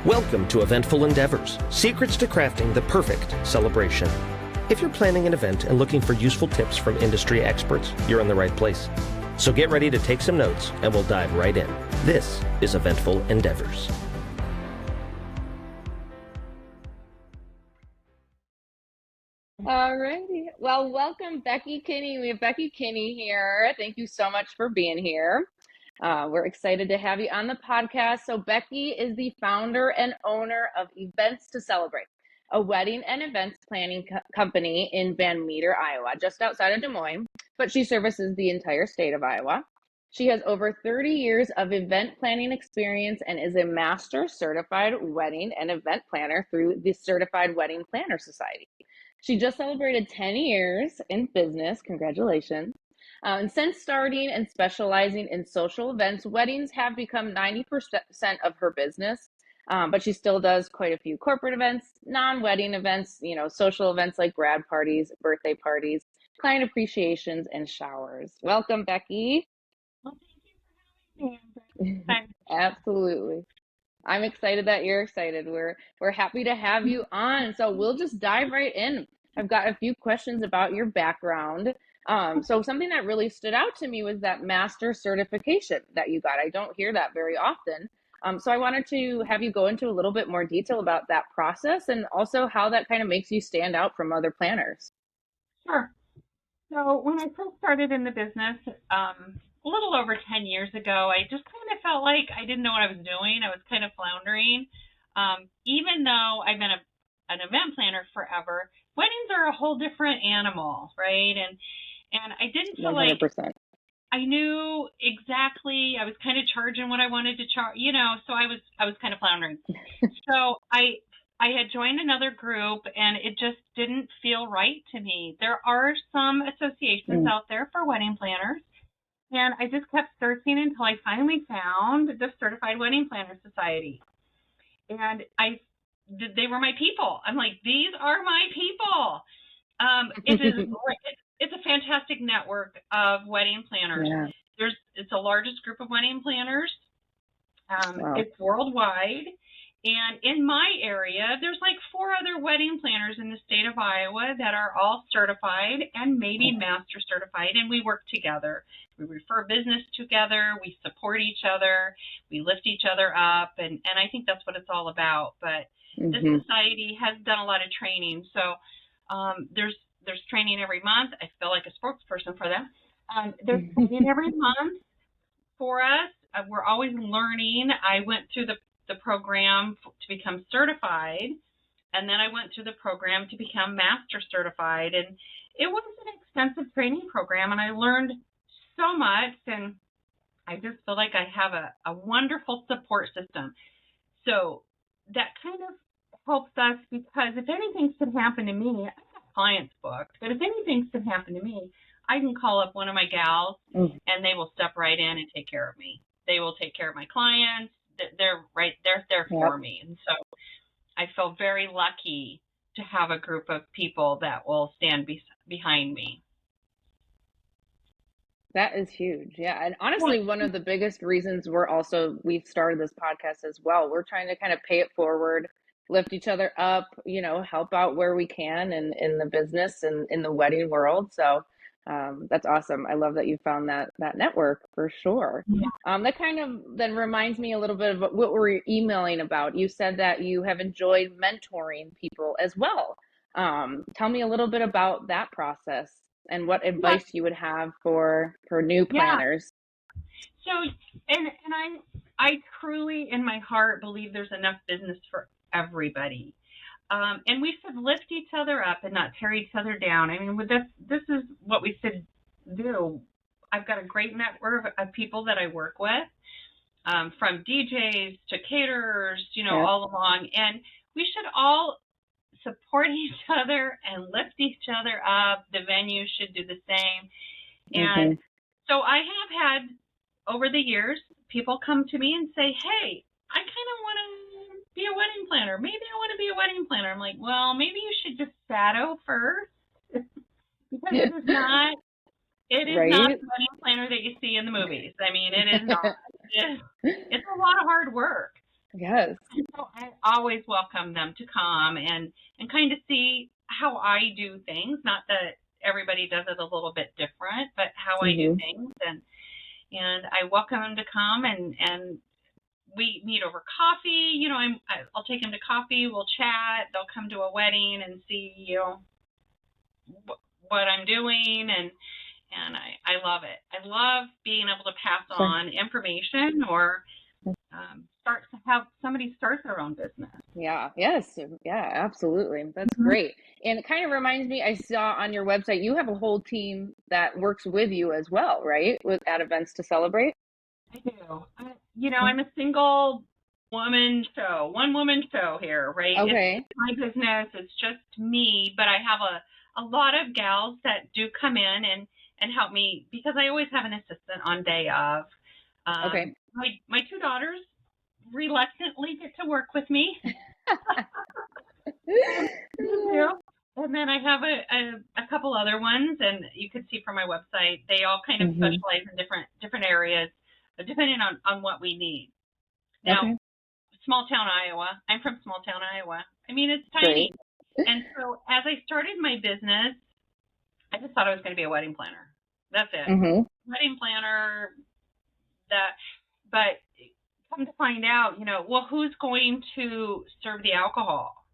Welcome to Eventful Endeavors, secrets to crafting the perfect celebration. If you're planning an event and looking for useful tips from industry experts, you're in the right place. So get ready to take some notes and we'll dive right in. This is Eventful Endeavors. Alrighty. Well, welcome, Becky Kinney. We have Becky Kinney here. Thank you so much for being here. We're excited to have you on the podcast. So Becky is the founder and owner of Events to Celebrate, a wedding and events planning company in Van Meter, Iowa, just outside of Des Moines, but she services the entire state of Iowa. She has over 30 years of event planning experience and is a master certified wedding and event planner through the Certified Wedding Planner Society. She just celebrated 10 years in business. Congratulations. And since starting and specializing in social events, weddings have become 90% of her business. But she still does quite a few corporate events, non-wedding events, social events like grad parties, birthday parties, client appreciations, and showers. Welcome, Becky. Well, thank you for having me. Absolutely. I'm excited that you're excited. We're happy to have you on. So we'll just dive right in. I've got a few questions about your background. So something that really stood out to me was that master certification that you got. I don't hear that very often. So I wanted to have you go into a little bit more detail about that process and also how that kind of makes you stand out from other planners. Sure. So when I first started in the business, a little over 10 years ago, I just kind of felt like I didn't know what I was doing. I was kind of floundering. Even though I've been an event planner forever, weddings are a whole different animal, right? And I didn't feel 100%. like I knew exactly. I was kind of charging what I wanted to charge, so I was kind of floundering. So I had joined another group and it just didn't feel right to me. There are some associations out there for wedding planners, and I just kept searching until I finally found the Certified Wedding Planner Society. And they were my people. I'm like, these are my people. It's a fantastic network of wedding planners. Yeah. It's the largest group of wedding planners. Wow. It's worldwide. And in my area, there's like 4 other wedding planners in the state of Iowa that are all certified and maybe master certified, and we work together. We refer business together, we support each other, we lift each other up, and I think that's what it's all about. But this society has done a lot of training, so there's training every month. I feel like a spokesperson for them. There's training every month for us. We're always learning. I went through the program to become certified, and then I went through the program to become master certified, and it was an extensive training program, and I learned so much, and I just feel like I have a wonderful support system. So that kind of helps us, because if anything should happen to me, I've got clients booked, but if anything should happen to me, I can call up one of my gals and they will step right in and take care of me. They will take care of my clients. They're there for me. And so I feel very lucky to have a group of people that will stand behind me. That is huge. Yeah. And honestly, one of the biggest reasons we've started this podcast as well. We're trying to kind of pay it forward, lift each other up, help out where we can in the business and in the wedding world. So that's awesome. I love that you found that network for sure. Yeah. That kind of then reminds me a little bit of what we were emailing about. You said that you have enjoyed mentoring people as well. Tell me a little bit about that process and what advice you would have for new planners. So, and I truly in my heart believe there's enough business for everybody. And we should lift each other up and not tear each other down. I mean, this is what we should do. I've got a great network of people that I work with, from DJs to caterers, all along. And we should all support each other and lift each other up. The venue should do the same. And so I have had, over the years, people come to me and say, hey, I kind of want to be a wedding planner. Maybe I want to be a wedding planner. I'm like, well, maybe you should just shadow first, because it is not the wedding planner that you see in the movies. I mean, it is not. It's a lot of hard work. Yes. So I always welcome them to come and kind of see how I do things. Not that everybody does it a little bit different, but how I do Mm-hmm. things. And I welcome them to come and we meet over coffee. I'll take them to coffee. We'll chat. They'll come to a wedding and see, what I'm doing. And I love it. I love being able to pass Sure. on information or start to have somebody start their own business. Yeah. Yes. Yeah, absolutely. That's great. And it kind of reminds me, I saw on your website, you have a whole team that works with you as well, right? At events to celebrate. I do. I'm a single woman show, one woman show here, right? Okay. It's my business. It's just me, but I have a lot of gals that do come in and help me because I always have an assistant on day of. Okay. My two daughters reluctantly get to work with me. And then I have a couple other ones, and you can see from my website, they all kind of Mm-hmm. specialize in different areas, depending on what we need. Now, Okay. small town Iowa. I'm from small town Iowa. I mean, it's tiny. Great. And so as I started my business, I just thought I was going to be a wedding planner. That's it. Mm-hmm. Wedding planner. But come to find out, well, who's going to serve the alcohol?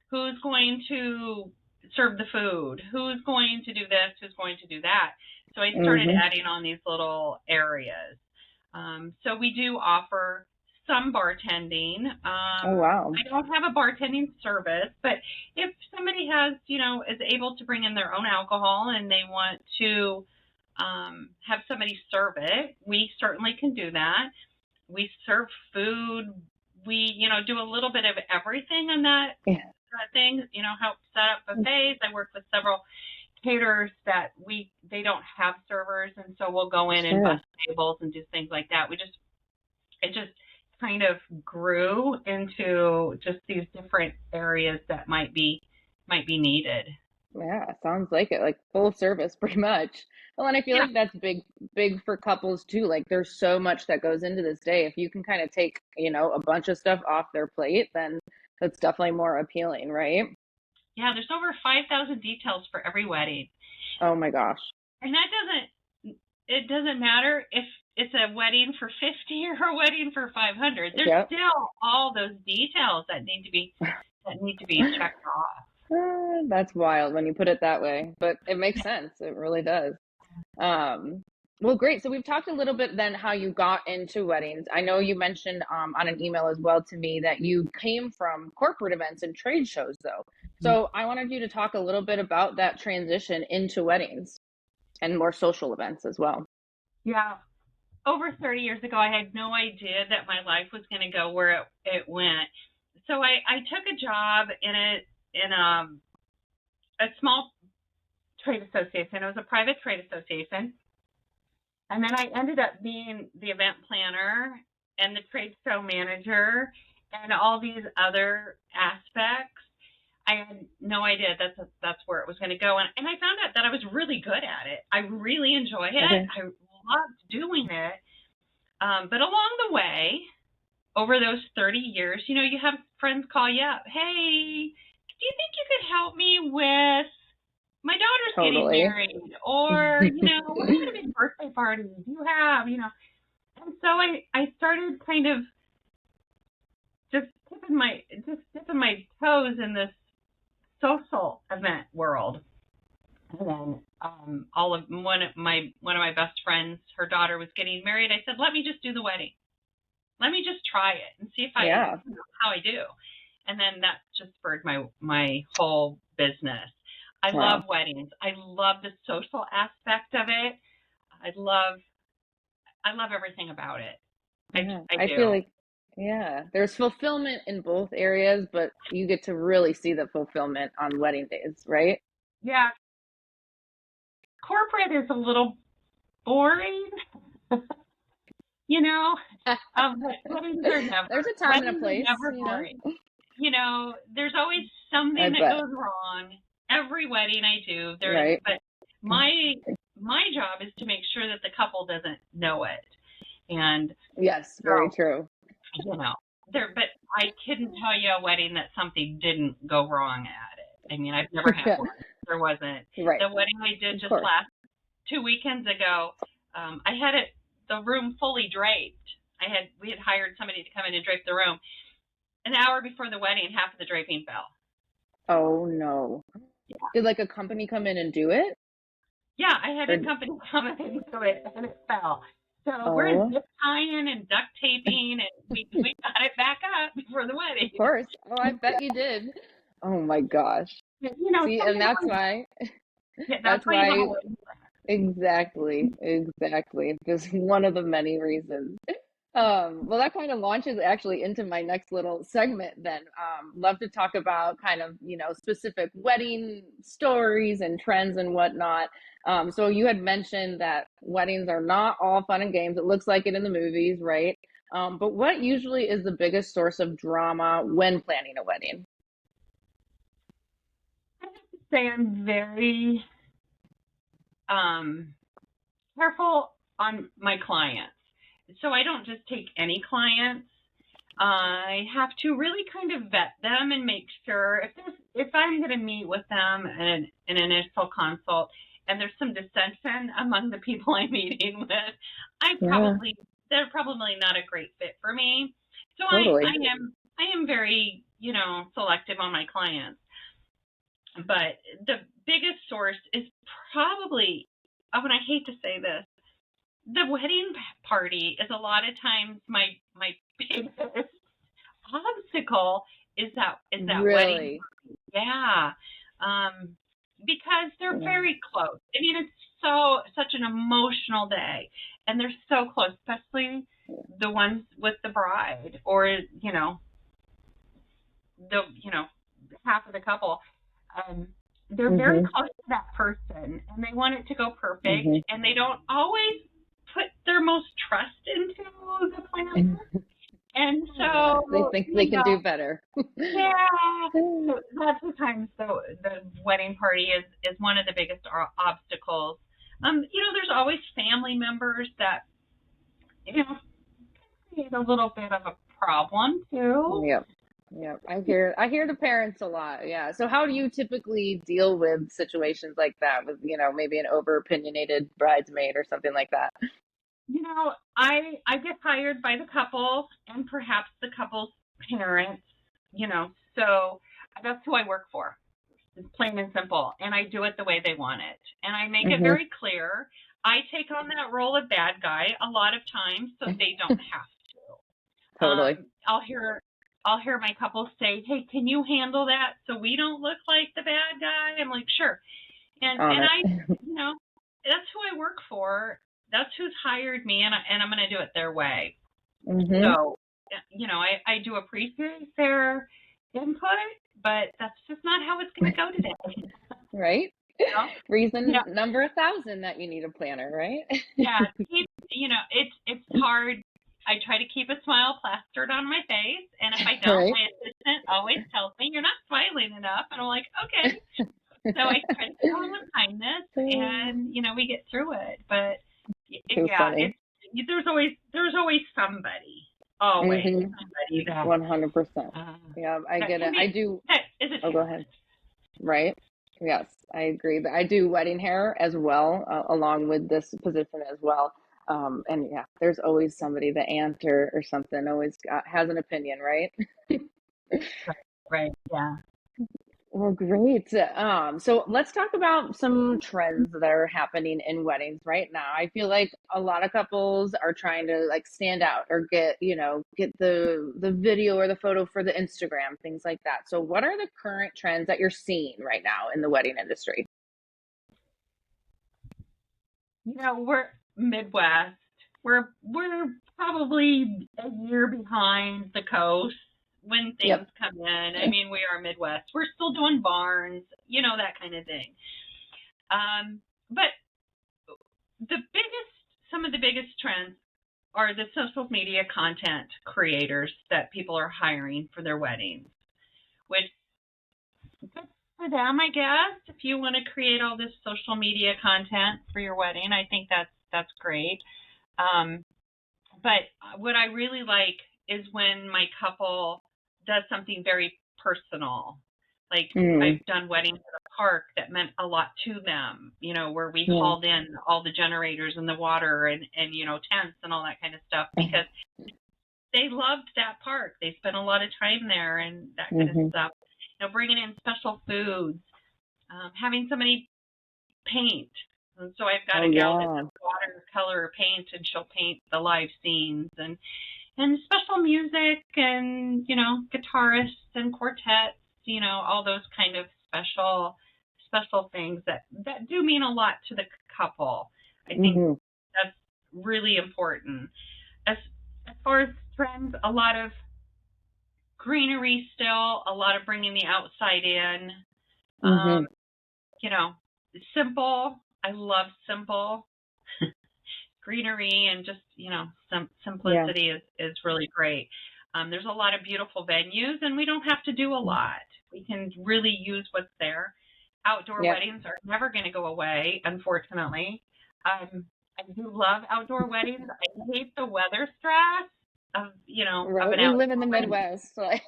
Who's going to serve the food? Who's going to do this? Who's going to do that? So I started adding on these little areas. So we do offer some bartending. Oh, wow. I don't have a bartending service, but if somebody is able to bring in their own alcohol and they want to have somebody serve it, we certainly can do that. We serve food. We, do a little bit of everything on that thing, help set up buffets. I work with several caterers that they don't have servers, and so we'll go in and bus tables and do things like that. It just kind of grew into just these different areas that might be needed. Yeah, sounds like it, like full service pretty much. Well, and I feel like that's big for couples too. Like there's so much that goes into this day. If you can kind of take, a bunch of stuff off their plate, then that's definitely more appealing, right? Yeah, there's over 5,000 details for every wedding. Oh my gosh. And it doesn't matter if it's a wedding for 50 or a wedding for 500. There's still all those details that need to be checked off. That's wild when you put it that way, but it makes sense. It really does. Well, great. So we've talked a little bit then how you got into weddings. I know you mentioned on an email as well to me that you came from corporate events and trade shows though. So I wanted you to talk a little bit about that transition into weddings and more social events as well. Yeah. Over 30 years ago, I had no idea that my life was going to go where it went. So I took a job in a small trade association. It was a private trade association. And then I ended up being the event planner and the trade show manager and all these other aspects. I had no idea that's where it was going to go. And I found out that I was really good at it. I really enjoy it. Okay. I loved doing it. But along the way, over those 30 years, you have friends call you up. Hey, do you think you could help me with my daughter's getting married? Or, we're having a big birthday party. Do you have, And so I started kind of just dipping my toes in this social event world. And then one of my best friends, her daughter was getting married. I said, let me just do the wedding. Let me just try it and see if how I do. And then that just spurred my whole business. I love weddings. I love the social aspect of it. I love everything about it. I do. Feel like, there's fulfillment in both areas, but you get to really see the fulfillment on wedding days, right? Yeah. Corporate is a little boring. Weddings are never. There's a time and a place. Never boring. There's always something that goes wrong. Every wedding I do, but my job is to make sure that the couple doesn't know it. And yes, very true. but I couldn't tell you a wedding that something didn't go wrong at it. I mean, I've never had one. There wasn't. Right. The wedding I did Of just course. last 2 weekends ago, I had the room fully draped. We had hired somebody to come in and drape the room. An hour before the wedding, half of the draping fell. Oh no. Yeah. Did like a company come in and do it? Yeah, I had a company come in and do it, and it fell. So we're zip tying and duct taping, and we got it back up before the wedding. Of course. Oh, I bet you did. Oh my gosh. You know, see, and that's why. That's why you have a wedding planner. Exactly. Just one of the many reasons. Well, that kind of launches actually into my next little segment then. Love to talk about kind of, specific wedding stories and trends and whatnot. So you had mentioned that weddings are not all fun and games. It looks like it in the movies, right? But what usually is the biggest source of drama when planning a wedding? I have to say I'm very careful on my clients. So I don't just take any clients. I have to really kind of vet them and make sure if I'm going to meet with them in an initial consult and there's some dissension among the people I'm meeting with, they're probably not a great fit for me. So Totally. I am very, selective on my clients. But the biggest source is probably, and I hate to say this, the wedding party is a lot of times my biggest obstacle is that Really? wedding. Yeah. Because they're very close. I mean, it's such an emotional day, and they're so close, especially the ones with the bride or, half of the couple. They're very close to that person, and they want it to go perfect, and they don't always put their most trust into the planner. And so they think they can do better. Yeah. So lots of times the wedding party is one of the biggest obstacles. There's always family members that, create a little bit of a problem too. Yep. I hear the parents a lot. Yeah. So how do you typically deal with situations like that with, maybe an over opinionated bridesmaid or something like that? I get hired by the couple and perhaps the couple's parents, so that's who I work for. It's plain and simple. And I do it the way they want it. And I make it very clear. I take on that role of bad guy a lot of times so they don't have to. Totally. I'll hear my couple say, "Hey, can you handle that so we don't look like the bad guy?" I'm like, "Sure." And I, that's who I work for. That's who's hired me, and I'm going to do it their way. So, I do appreciate their input, but that's just not how it's going to go today. Right? Reason number 1,000 that you need a planner, right? Yeah. It's hard. I try to keep a smile plastered on my face, and if I don't, my assistant always tells me, "You're not smiling enough," and I'm like, "Okay." So I try to keep on with kindness, and we get through it. But there's always somebody. Always somebody that 100%. Yeah, I get it. I do. Go ahead. Right. Yes, I agree. But I do wedding hair as well, along with this position as well. And yeah, there's always somebody, the aunt or something, always has an opinion, right? Right. Yeah. Well, great. So let's talk about some trends that are happening in weddings right now. I feel like a lot of couples are trying to like stand out or get the video or the photo for the Instagram, things like that. So what are the current trends that you're seeing right now in the wedding industry? We're Midwest. We're probably a year behind the coast when things come in. I mean, we are Midwest. We're still doing barns, that kind of thing. But some of the biggest trends are the social media content creators that people are hiring for their weddings, which good for them, I guess. If you want to create all this social media content for your wedding, I think that's great. But what I really like is when my couple does something very personal. Like I've done weddings at a park that meant a lot to them, where we hauled in all the generators and the water and tents and all that kind of stuff because they loved that park. They spent a lot of time there and that kind of stuff. Bringing in special foods, having somebody paint. And so I've got a gal that does watercolor paint, and she'll paint the live scenes and special music and, guitarists and quartets, all those kind of special things that do mean a lot to the couple. I think that's really important. As far as trends, a lot of greenery still, a lot of bringing the outside in. Simple. I love simple greenery and just, simplicity is really great. There's a lot of beautiful venues and we don't have to do a lot. We can really use what's there. Outdoor weddings are never going to go away, unfortunately. I do love outdoor weddings. I hate the weather stress of, of an We live in the Midwest, so hard.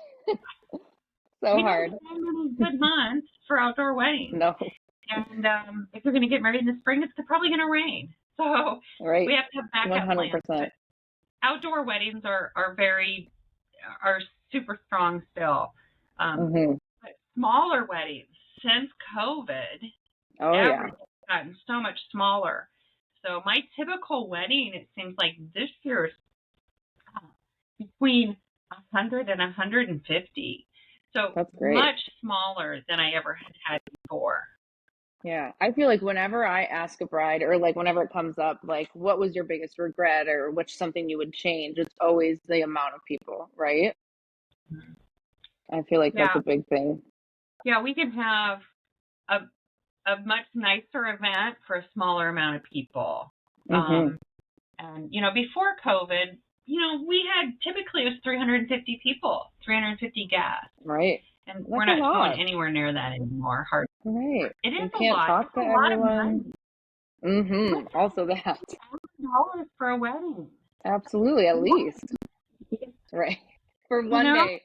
We don't have many good months for outdoor weddings. No. And if you're going to get married in the spring, it's probably going to rain. So we have to have backup 100%. plans. Outdoor weddings are super strong still. But smaller weddings, since COVID, everything's gotten so much smaller. So my typical wedding, it seems like this year is between 100 and 150. So much smaller than I ever had before. Yeah. I feel like whenever I ask a bride or like whenever it comes up, like what was your biggest regret or what's something you would change, it's always the amount of people, right? I feel like that's a big thing. Yeah, we can have a much nicer event for a smaller amount of people. And, before COVID, we had typically it was 350 people, 350 guests. Right. And we're not going anywhere near that anymore. Right. It is you can't a lot. Talk to everyone. Also that. $1,000 for a wedding. Absolutely, at least. Right. For one day.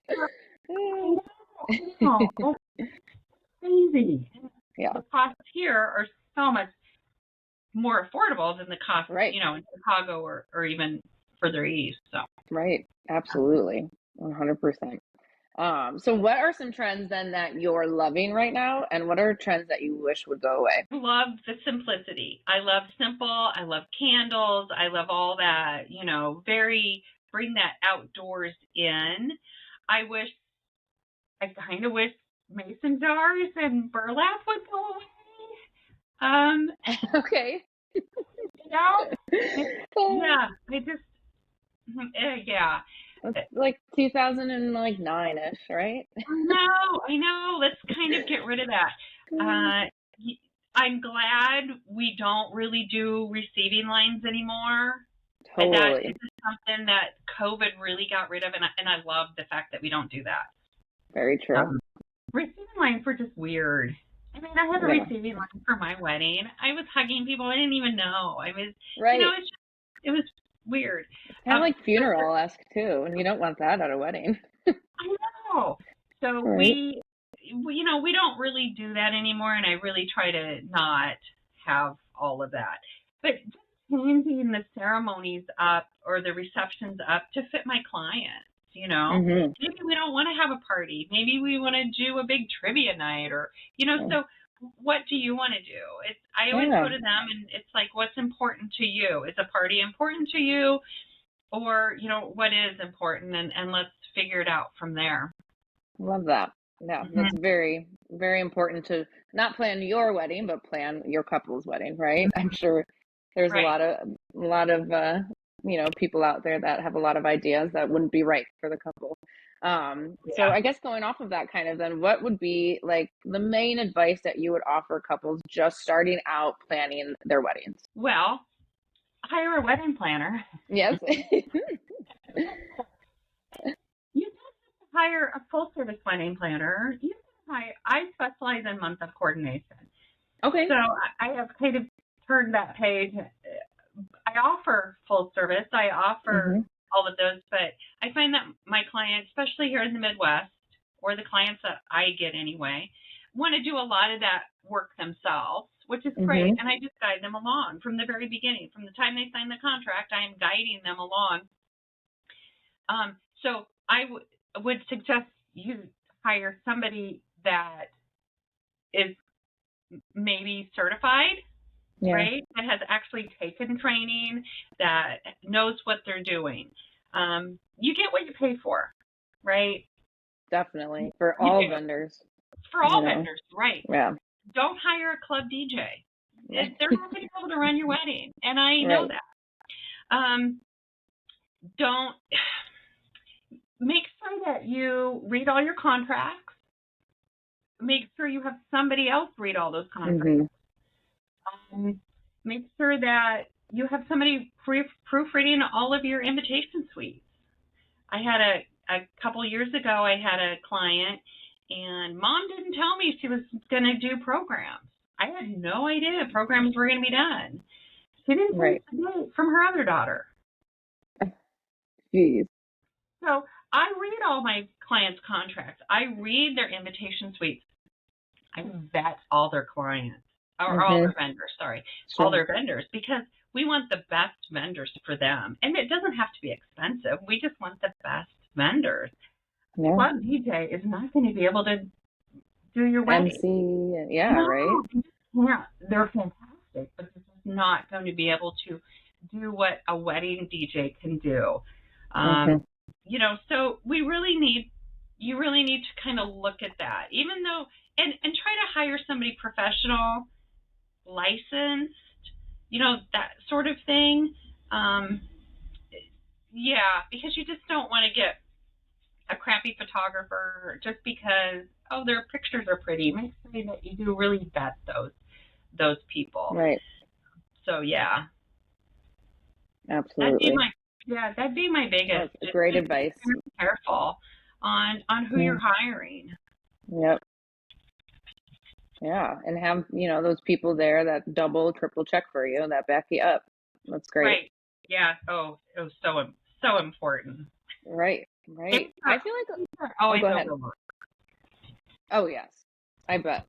Crazy. Yeah. The costs here are so much more affordable than the cost, in Chicago or even further east. So. Right. Absolutely. 100%. So what are some trends then that you're loving right now? And what are trends that you wish would go away? I love the simplicity. I love simple. I love candles. I love all that, bring that outdoors in. I kind of wish mason jars and burlap would go away. Okay. It's like 2009-ish, right? I know. Let's kind of get rid of that. I'm glad we don't really do receiving lines anymore. Totally. That is something that COVID really got rid of, and I love the fact that we don't do that. Very true. Receiving lines were just weird. I mean, I had a receiving line for my wedding. I was hugging people I didn't even know. I was, it was weird. Kind of like funeral-esque too, and you don't want that at a wedding. I know. So we don't really do that anymore, and I really try to not have all of that. But just changing the ceremonies up or the receptions up to fit my clients, Maybe we don't want to have a party. Maybe we want to do a big trivia night or, so what do you want to do? I always go to them and it's like, what's important to you? Is a party important to you? Or, what is important? And let's figure it out from there. Love that. Yeah, that's very, very important to not plan your wedding, but plan your couple's wedding, right? I'm sure there's a lot of people out there that have a lot of ideas that wouldn't be right for the couple. So I guess going off of that kind of then, what would be like the main advice that you would offer couples just starting out planning their weddings? Well, hire a wedding planner. Yes. You don't have to hire a full service wedding planner. You can hire, I specialize in month of coordination. Okay. So I have kind of turned that page. I offer full service. I offer all of those. But I find that my clients, especially here in the Midwest, or the clients that I get anyway, want to do a lot of that work themselves, which is great. And I just guide them along from the very beginning. From the time they sign the contract, I am guiding them along. So I would suggest you hire somebody that is maybe certified, right? That has actually taken training, that knows what they're doing. You get what you pay for, right? Definitely. For all vendors. For all vendors, right. Yeah. Don't hire a club DJ. They're not going to be able to run your wedding, and I know that. Don't make sure that you read all your contracts. Make sure you have somebody else read all those contracts. Make sure that you have somebody proofreading all of your invitation suites. I had a couple years ago, I had a client, and mom didn't tell me she was going to do programs. I had no idea programs were going to be done. She didn't get a date from her other daughter. Jeez. So I read all my clients' contracts. I read their invitation suites. I vet all their clients, or all their vendors, all their vendors, because we want the best vendors for them. And it doesn't have to be expensive. We just want the best vendors. Yeah. Club DJ is not going to be able to do your wedding. MC, right? Yeah, they're fantastic, but this is not going to be able to do what a wedding DJ can do. You know, so you really need to kind of look at that, even though, and try to hire somebody professional, licensed, you know, that sort of thing. Because you just don't want to get a crappy photographer just because, their pictures are pretty. Make sure that you do really vet those people. Right. So, yeah. Absolutely. That'd be my biggest. That's great advice. Be careful on who you're hiring. Yep. Yeah, and have, those people there that double, triple check for you, that back you up. That's great. Right. Yeah. Oh, it was so important. Right. I feel like always overlooked. Oh, yes. I bet.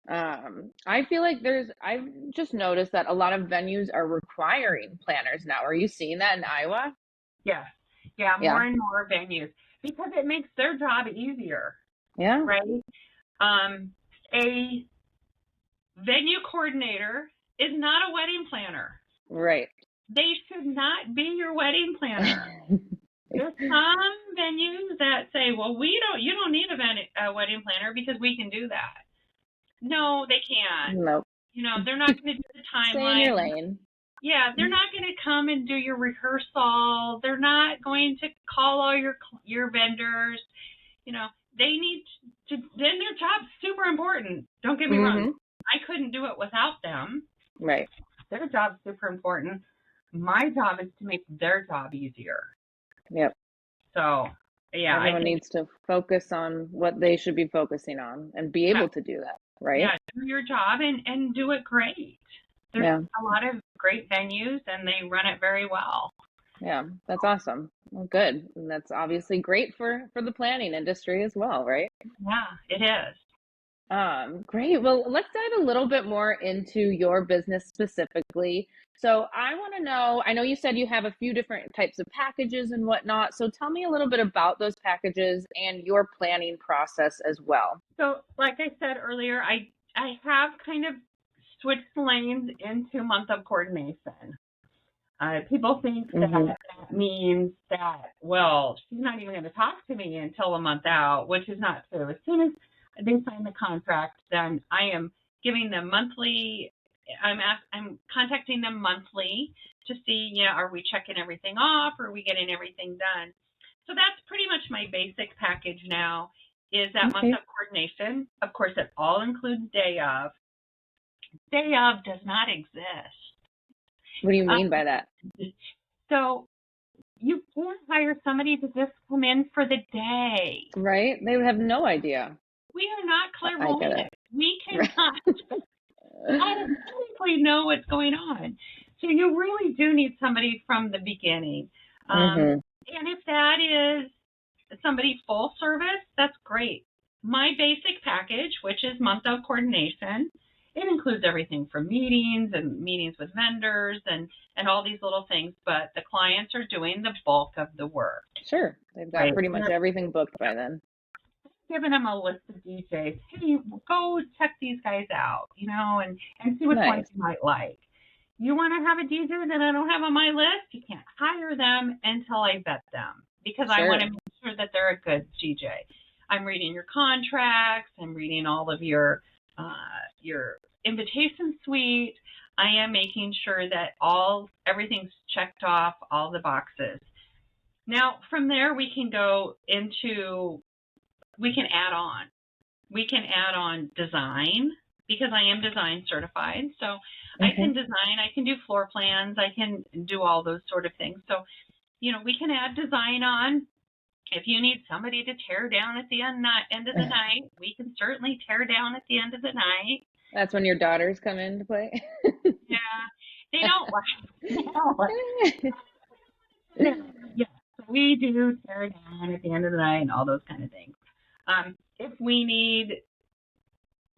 I feel like I've just noticed that a lot of venues are requiring planners now. Are you seeing that in Iowa? Yes. Yeah, more and more venues, because it makes their job easier. Yeah. Right? A venue coordinator is not a wedding planner. Right. They should not be your wedding planner. There's some venues that say, well, you don't need a wedding planner because we can do that. No, they can't. Nope. They're not going to do the timeline. Stay in your lane. Yeah, they're not going to come and do your rehearsal. They're not going to call all your vendors. They need to, then their job's super important. Don't get me wrong. I couldn't do it without them. Right. Their job's super important. My job is to make their job easier. Yep. So, yeah. Everyone needs to focus on what they should be focusing on and be able to do that, right? Yeah, do your job and do it great. There's a lot of great venues, and they run it very well. Yeah, that's awesome. Well, good. And that's obviously great for the planning industry as well, right? Yeah, it is. Great. Well, let's dive a little bit more into your business specifically. So I want to know, I know you said you have a few different types of packages and whatnot. So tell me a little bit about those packages and your planning process as well. So like I said earlier, I have kind of switched lanes into month of coordination. People think that means that, well, she's not even going to talk to me until a month out, which is not true. As soon as they sign the contract, then I am giving them monthly. I'm contacting them monthly to see, are we checking everything off? Are we getting everything done? So that's pretty much my basic package now, is that month of coordination. Of course, it all includes day of. Day of does not exist. What do you mean by that? So you can't hire somebody to just come in for the day. Right? They would have no idea. We are not clairvoyant. We cannot automatically know what's going on. So you really do need somebody from the beginning. Mm-hmm. And if that is somebody full service, that's great. My basic package, which is month of coordination, it includes everything from meetings and meetings with vendors and all these little things, but the clients are doing the bulk of the work. Sure. They've got Right. pretty much everything booked by then. Giving them a list of DJs. Hey, go check these guys out, and see which ones you might like. You want to have a DJ that I don't have on my list? You can't hire them until I vet them because I want to make sure that they're a good DJ. I'm reading your contracts. I'm reading all of your invitation suite. I am making sure that everything's checked off, all the boxes. Now, from there, we can go into, we can add on. We can add on design because I am design certified. So I can design, I can do floor plans, I can do all those sort of things. So, we can add design on. If you need somebody to tear down at the end of the night, we can certainly tear down at the end of the night. That's when your daughters come into play. Yeah, they don't like. Yeah, so we do tear down at the end of the night and all those kind of things. If we need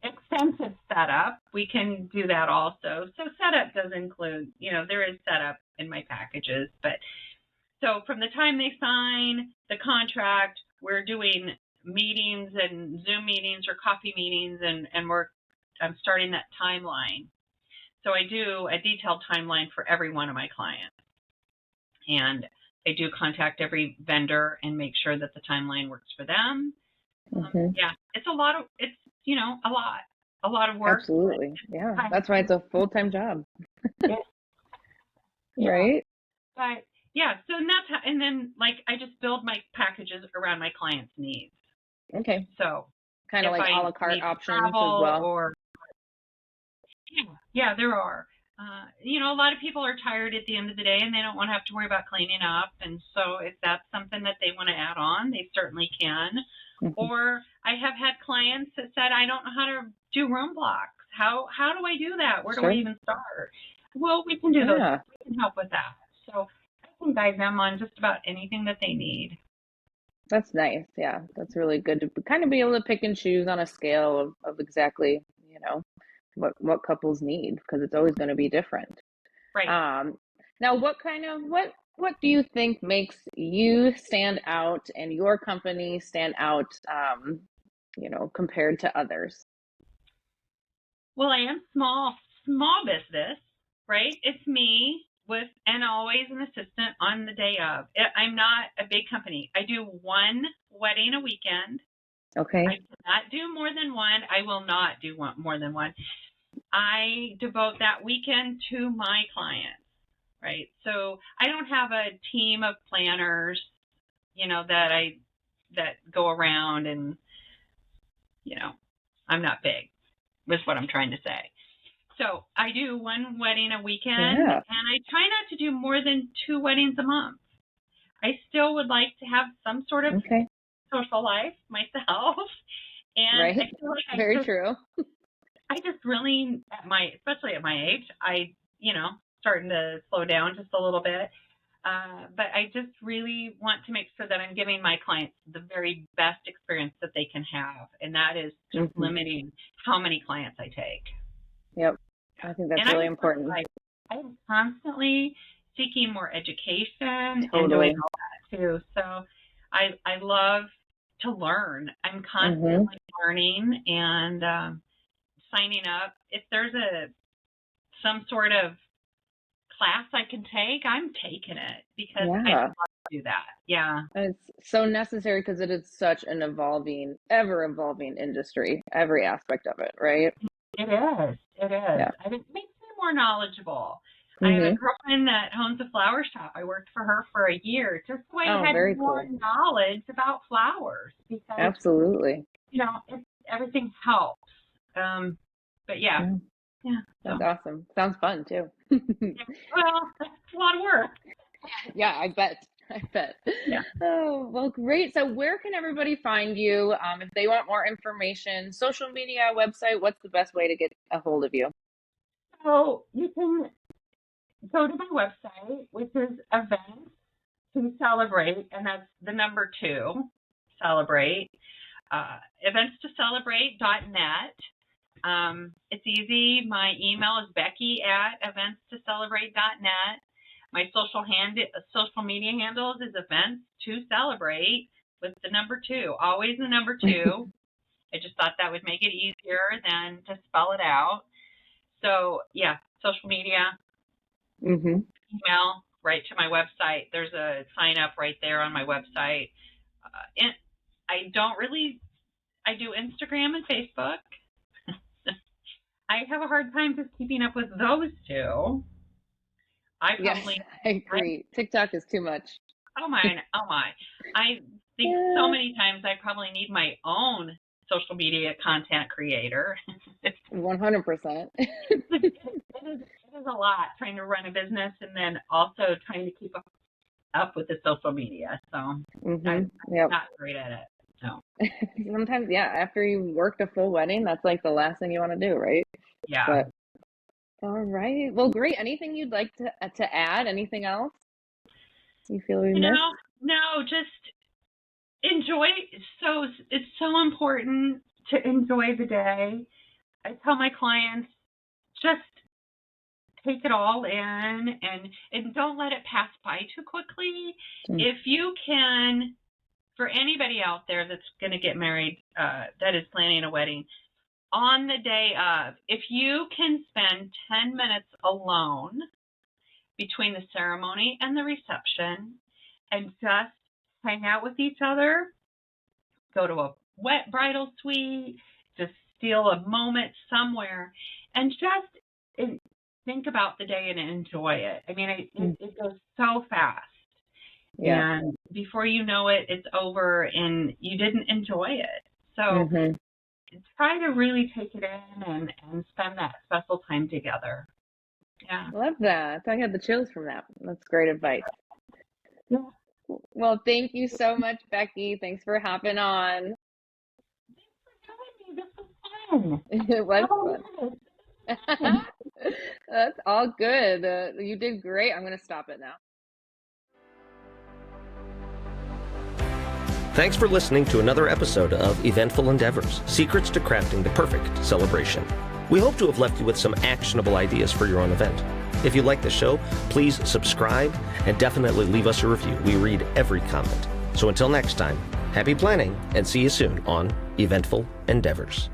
extensive setup, we can do that also. So setup does include, there is setup in my packages, but so from the time they sign the contract, we're doing meetings and Zoom meetings or coffee meetings, and I'm starting that timeline. So I do a detailed timeline for every one of my clients. And I do contact every vendor and make sure that the timeline works for them. Yeah, it's a lot of work. Absolutely. Yeah. That's why it's a full-time job. Yeah. Right? But yeah, so and then I just build my packages around my clients' needs. Okay. So kind of like a la carte options as well. Yeah, there are. A lot of people are tired at the end of the day and they don't want to have to worry about cleaning up. And so if that's something that they want to add on, they certainly can. Or I have had clients that said, I don't know how to do room blocks. How do I do that? Where do I even start? Well, we can do those. We can help with that. So I can guide them on just about anything that they need. That's nice. Yeah, that's really good to kind of be able to pick and choose on a scale of exactly, what couples need, because it's always going to be different. Right. Now, what do you think makes you stand out and your company stand out, compared to others? Well, I am small business, right? It's me and always an assistant on the day of. I'm not a big company. I do one wedding a weekend. Okay. I cannot do more than one. I will not do more than one. I devote that weekend to my clients, right? So I don't have a team of planners, that go around and, I'm not big, is what I'm trying to say. So I do one wedding a weekend, and I try not to do more than 2 weddings a month. I still would like to have some sort of social life myself. And right. I feel like very true. I just really, especially at my age, starting to slow down just a little bit. But I just really want to make sure that I'm giving my clients the very best experience that they can have. And that is just limiting how many clients I take. Yep. I think that's really important. I'm constantly seeking more education and doing all that too. So I love to learn. I'm constantly learning and signing up. If there's some sort of class I can take, I'm taking it because I love to do that. Yeah. And it's so necessary because it is such an ever evolving industry, every aspect of it, right? It is. Yeah. It makes me more knowledgeable. I have a girlfriend that owns a flower shop. I worked for her for a year just so I had more knowledge about flowers. Because, absolutely. Everything helps. But yeah. That's awesome. Sounds fun too. Well, that's a lot of work. Yeah, I bet. Yeah. Oh, well, great. So where can everybody find you if they want more information? Social media, website, what's the best way to get a hold of you? So you can go to my website, which is Events to Celebrate, and that's the number 2, celebrate. Events2celebrate.net. It's easy. My email is becky@events2celebrate.net. My social media handles is Events2Celebrate with the number 2, always the number 2. I just thought that would make it easier than to spell it out. So yeah, social media, email, right to my website. There's a sign up right there on my website. And I do Instagram and Facebook. I have a hard time just keeping up with those 2. I agree. TikTok is too much. Oh my. I think so many times I probably need my own social media content creator. 100%. It is a lot trying to run a business and then also trying to keep up with the social media. So I'm not great at it. So sometimes, after you worked a full wedding, that's like the last thing you want to do, right? Yeah. But all right. Well, great. Anything you'd like to add? Anything else you feel we missed? No, just enjoy. So it's so important to enjoy the day. I tell my clients, just take it all in and don't let it pass by too quickly. If you can, for anybody out there that's going to get married, that is planning a wedding, on the day of, if you can spend 10 minutes alone between the ceremony and the reception and just hang out with each other, go to a wet bridal suite, just steal a moment somewhere, and just think about the day and enjoy it. I mean, it goes so fast. Yeah. And before you know it, it's over and you didn't enjoy it. So try to really take it in and spend that special time together. Yeah. Love that. I had the chills from that. That's great advice. Yeah. Well, thank you so much, Becky. Thanks for hopping on. Thanks for having me. This was fun. It was fun. That's all good. You did great. I'm going to stop it now. Thanks for listening to another episode of Eventful Endeavors, Secrets to Crafting the Perfect Celebration. We hope to have left you with some actionable ideas for your own event. If you like the show, please subscribe and definitely leave us a review. We read every comment. So until next time, happy planning and see you soon on Eventful Endeavors.